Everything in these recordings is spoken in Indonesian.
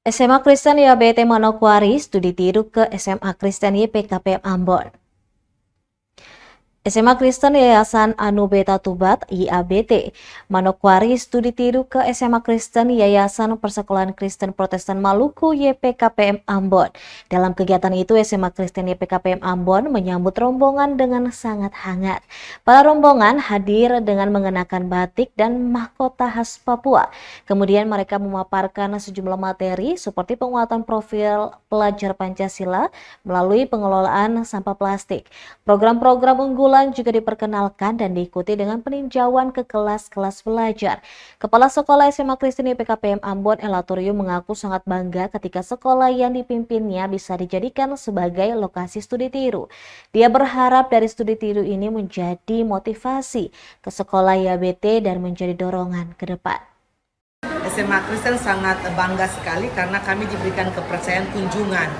SMA Kristen YBT Manokwari studi tiru ke SMA Kristen YPKPM Ambon. SMA Kristen Yayasan Anu Beta Tubat YABT Manokwari studi tiru ke SMA Kristen Yayasan Persekolahan Kristen Protestan Maluku YPKPM Ambon. Dalam kegiatan itu SMA Kristen YPKPM Ambon menyambut rombongan dengan sangat hangat. Para rombongan hadir dengan mengenakan batik dan mahkota khas Papua. Kemudian mereka memaparkan sejumlah materi seperti penguatan profil pelajar Pancasila melalui pengelolaan sampah plastik. Program-program unggulan juga diperkenalkan dan diikuti dengan peninjauan ke kelas-kelas belajar. Kepala Sekolah SMA Kristen YPKPM Ambon Elatorium mengaku sangat bangga ketika sekolah yang dipimpinnya bisa dijadikan sebagai lokasi studi tiru. Dia berharap dari studi tiru ini menjadi motivasi ke sekolah YABT dan menjadi dorongan ke depan. SMA Kristen sangat bangga sekali karena kami diberikan kepercayaan kunjungan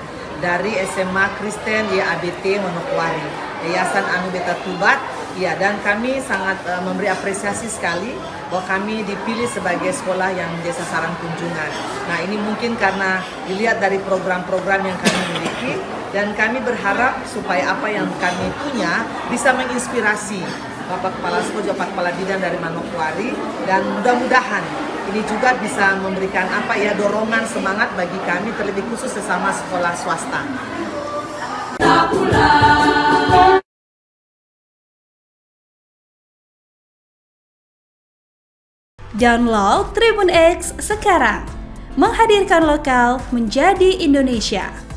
dari SMA Kristen YABT Manokwari, Yayasan Anu Beta Tubat, ya, dan kami sangat memberi apresiasi sekali bahwa kami dipilih sebagai sekolah yang menjadi sasaran kunjungan. Nah, ini mungkin karena dilihat dari program-program yang kami miliki, dan kami berharap supaya apa yang kami punya bisa menginspirasi Bapak Kepala Sekolah, Bapak Kepala Bidang dari Manokwari, dan mudah-mudahan ini juga bisa memberikan dorongan semangat bagi kami, terlebih khusus sesama sekolah swasta. Download Tribun X sekarang, menghadirkan lokal menjadi Indonesia.